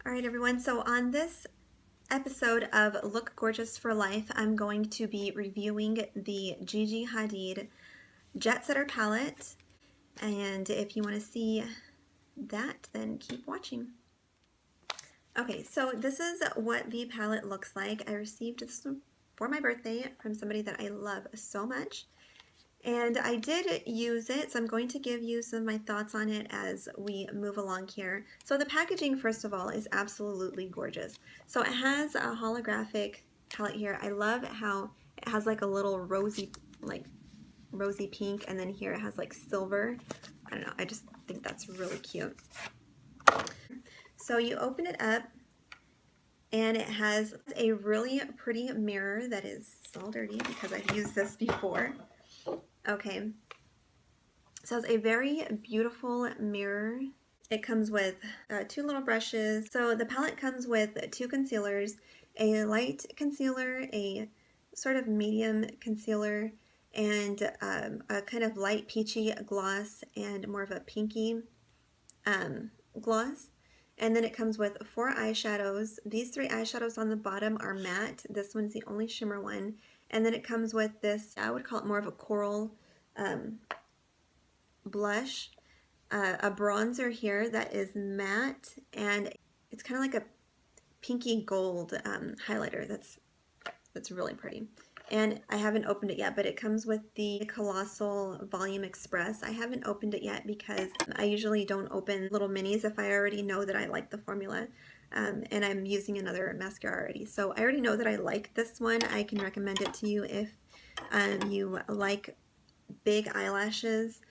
All right, everyone. So on this episode of Look Gorgeous for Life, I'm going to be reviewing the Gigi Hadid Jetsetter palette. And if you want to see that, then keep watching. Okay, so this is what the palette looks like. I received this for my birthday from somebody that I love so much. And I did use it, so I'm going to give you some of my thoughts on it as we move along here. So the packaging, first of all, is absolutely gorgeous. So it has a holographic palette here. I love how it has like a little rosy pink, and then here it has like silver. I don't know, I just think that's really cute. So you open it up, and it has a really pretty mirror that is all dirty because I've used this before. Okay, so it's a very beautiful mirror. It comes with two little brushes. So the palette comes with two concealers, a light concealer, a sort of medium concealer, and a kind of light peachy gloss and more of a pinky gloss. And then it comes with 4 eyeshadows. These 3 eyeshadows on the bottom are matte. This one's the only shimmer one. And then it comes with this, I would call it more of a coral blush, a bronzer here that is matte, and it's kind of like a pinky gold highlighter that's really pretty. And I haven't opened it yet, but it comes with the Colossal Volume Express. I haven't opened it yet because I usually don't open little minis if I already know that I like the formula. And I'm using another mascara already. So I already know that I like this one. I can recommend it to you if you like big eyelashes.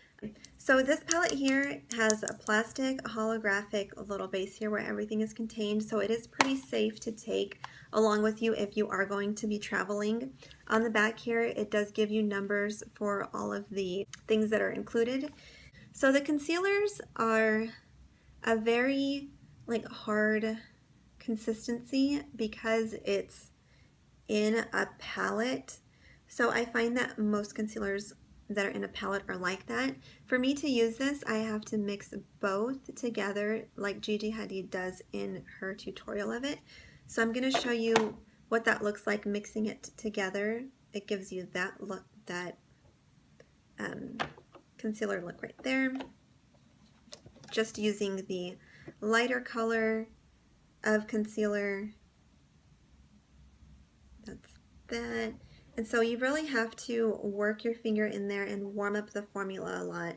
So this palette here has a plastic holographic little base here where everything is contained, so it is pretty safe to take along with you if you are going to be traveling. On the back here it does give you numbers for all of the things that are included. So the concealers are a very hard consistency because it's in a palette. So I find that most concealers that are in a palette are like that. For me to use this, I have to mix both together like Gigi Hadid does in her tutorial of it. So I'm going to show you what that looks like mixing it together. It gives you that look, that concealer look right there. Just using the lighter color of concealer. That's that. And so you really have to work your finger in there and warm up the formula a lot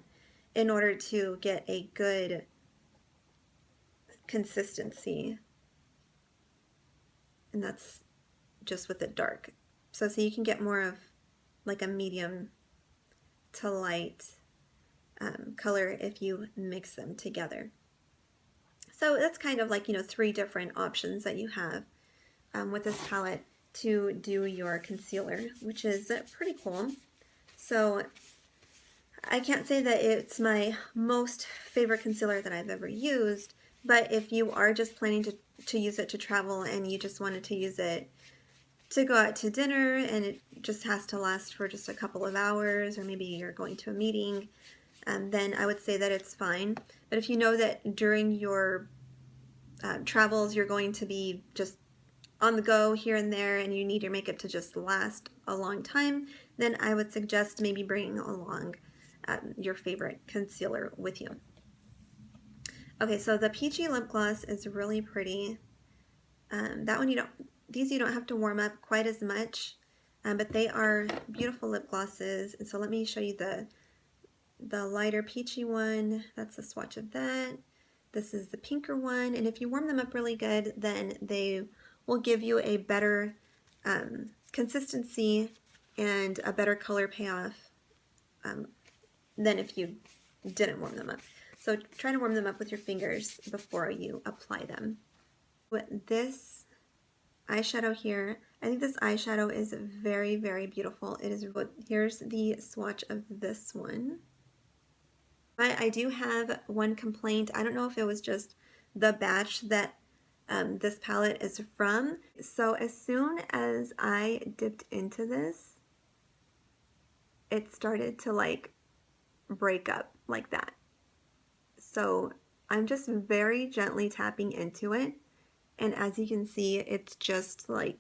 in order to get a good consistency. And that's just with it dark. So you can get more of like a medium to light color if you mix them together. So that's kind of like, 3 different options that you have with this palette to do your concealer, which is pretty cool. So I can't say that it's my most favorite concealer that I've ever used, but if you are just planning to use it to travel and you just wanted to use it to go out to dinner and it just has to last for just a couple of hours, or maybe you're going to a meeting, then I would say that it's fine. But if you know that during your travels you're going to be just on the go here and there and you need your makeup to just last a long time, then I would suggest maybe bringing along your favorite concealer with you. Okay, so the peachy lip gloss is really pretty. That one these you don't have to warm up quite as much, but they are beautiful lip glosses. And so let me show you the lighter peachy one. That's a swatch of that. This is the pinker one, and if you warm them up really good, then they will give you a better consistency and a better color payoff than if you didn't warm them up. So try to warm them up with your fingers before you apply them. With this eyeshadow here, I think this eyeshadow is very, very beautiful. It is. Here's the swatch of this one. I do have one complaint. I don't know if it was just the batch that this palette is from. So as soon as I dipped into this, it started to break up like that. So I'm just very gently tapping into it And as you can see, it's just like,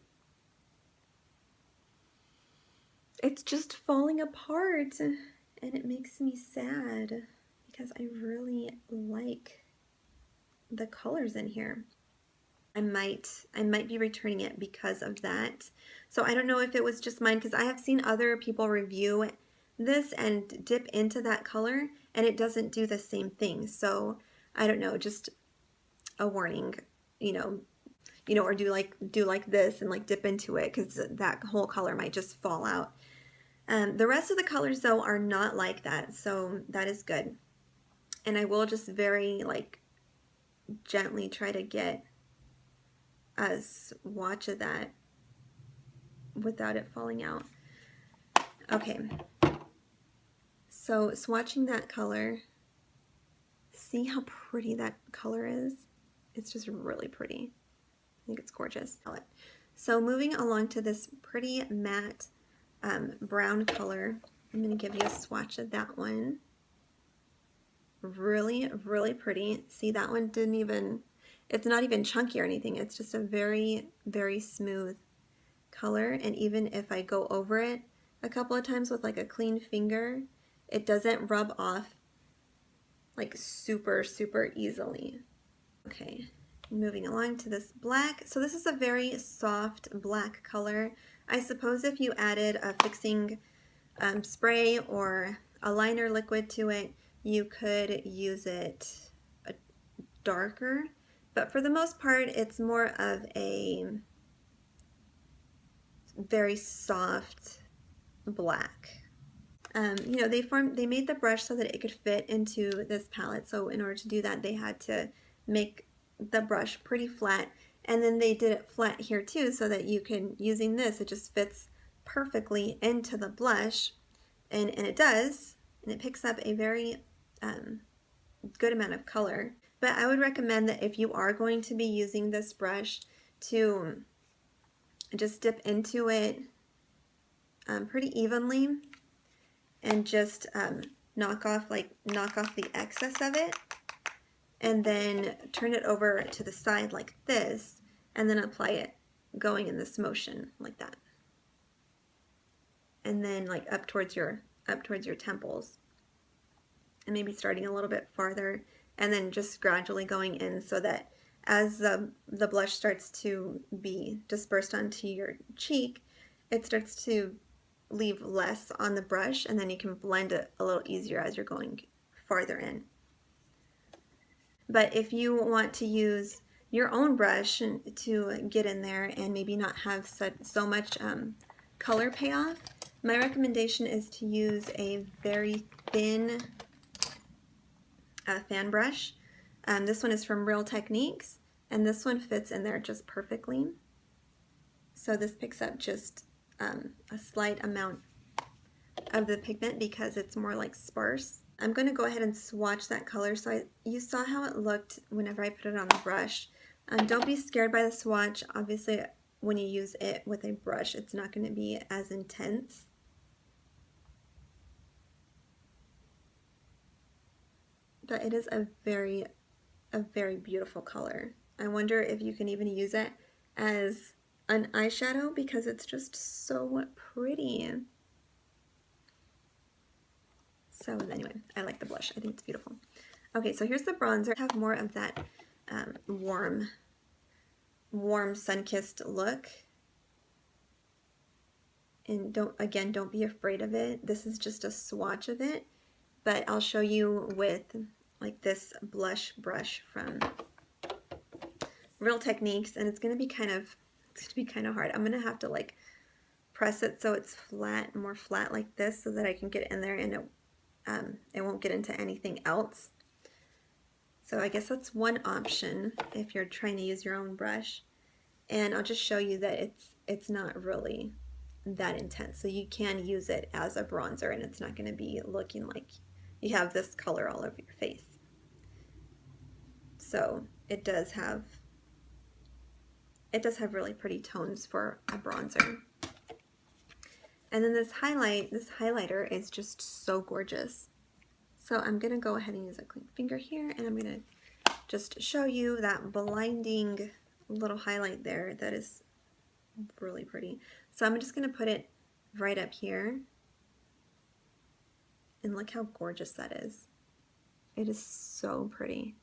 it's just falling apart, and it makes me sad because I really like the colors in here. I might be returning it because of that. So I don't know if it was just mine, because I have seen other people review this and dip into that color and it doesn't do the same thing. So I don't know, just a warning, or do like this and like dip into it, because that whole color might just fall out. The rest of the colors though are not like that, so that is good. And I will just very like gently try to get a swatch of that without it falling out. Okay, so swatching that color, see how pretty that color is? It's just really pretty. I think it's gorgeous. So moving along to this pretty matte brown color, I'm going to give you a swatch of that one. Really, really pretty. See, that one didn't even, it's not even chunky or anything. It's just a very, very smooth color. And even if I go over it a couple of times with like a clean finger, it doesn't rub off like super, super easily. Okay, moving along to this black. So this is a very soft black color. I suppose if you added a fixing spray or a liner liquid to it, you could use it darker, but for the most part it's more of a very soft black. They made the brush so that it could fit into this palette, so in order to do that they had to make the brush pretty flat, and then they did it flat here too, so that you can, using this, it just fits perfectly into the blush, and it does, and it picks up a very good amount of color. But I would recommend that if you are going to be using this brush, to just dip into it pretty evenly and just knock off the excess of it, and then turn it over to the side like this, and then apply it going in this motion like that, and then like up towards your temples, and maybe starting a little bit farther, and then just gradually going in, so that as the blush starts to be dispersed onto your cheek, it starts to leave less on the brush, and then you can blend it a little easier as you're going farther in. But if you want to use your own brush to get in there and maybe not have so much color payoff, my recommendation is to use a very thin fan brush. This one is from Real Techniques, and this one fits in there just perfectly. So this picks up just a slight amount of the pigment because it's more like sparse. I'm going to go ahead and swatch that color. So you saw how it looked whenever I put it on the brush. Don't be scared by the swatch. Obviously, when you use it with a brush, it's not going to be as intense. But it is a very beautiful color. I wonder if you can even use it as an eyeshadow because it's just so pretty. So anyway, I like the blush. I think it's beautiful. Okay, so here's the bronzer. I have more of that warm sun-kissed look. And don't be afraid of it. This is just a swatch of it, but I'll show you with like this blush brush from Real Techniques, and it's gonna be kind of hard. I'm gonna have to like press it so it's flat, more flat like this, so that I can get in there and it won't get into anything else. So I guess that's one option if you're trying to use your own brush. And I'll just show you that it's not really that intense. So you can use it as a bronzer and it's not going to be looking like you have this color all over your face. So it does have really pretty tones for a bronzer. And then this highlighter is just so gorgeous. So I'm going to go ahead and use a clean finger here, and I'm going to just show you that blinding little highlight there that is really pretty. So I'm just going to put it right up here. And look how gorgeous that is. It is so pretty.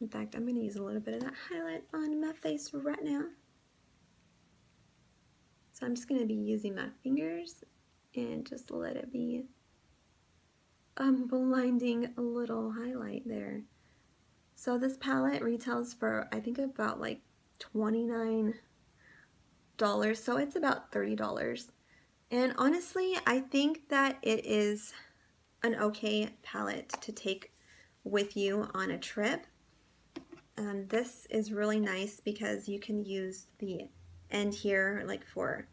In fact, I'm going to use a little bit of that highlight on my face right now. So I'm just going to be using my fingers and just let it be blinding a little highlight there. So this palette retails for, I think, about like $29, so it's about $30. And honestly, I think that it is an okay palette to take with you on a trip. This is really nice because you can use the end here like for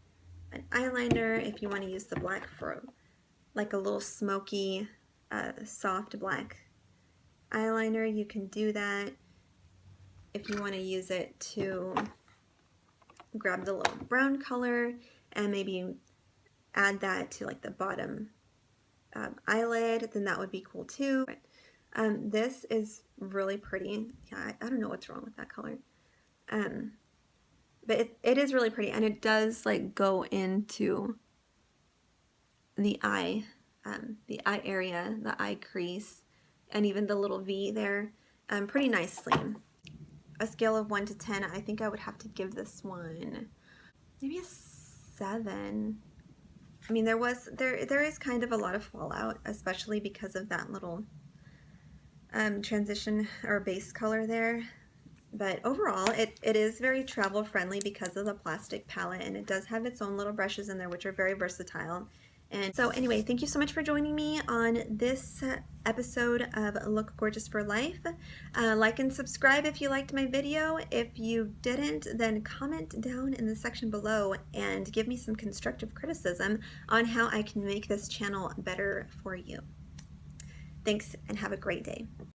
an eyeliner if you want to use the black for like a little smoky, soft black eyeliner. You can do that. If you want to use it to grab the little brown color and maybe add that to like the bottom eyelid, then that would be cool too. This is really pretty. Yeah, I don't know what's wrong with that color. But it is really pretty, and it does like go into the eye area, the eye crease, and even the little V there, pretty nicely. A scale of 1 to 10, I think I would have to give this one maybe a 7. I mean, there is kind of a lot of fallout, especially because of that little transition or base color there. But overall, it is very travel friendly because of the plastic palette, and it does have its own little brushes in there, which are very versatile. And so anyway, thank you so much for joining me on this episode of Look Gorgeous for Life. Like and subscribe if you liked my video. If you didn't, then comment down in the section below and give me some constructive criticism on how I can make this channel better for you. Thanks, and have a great day.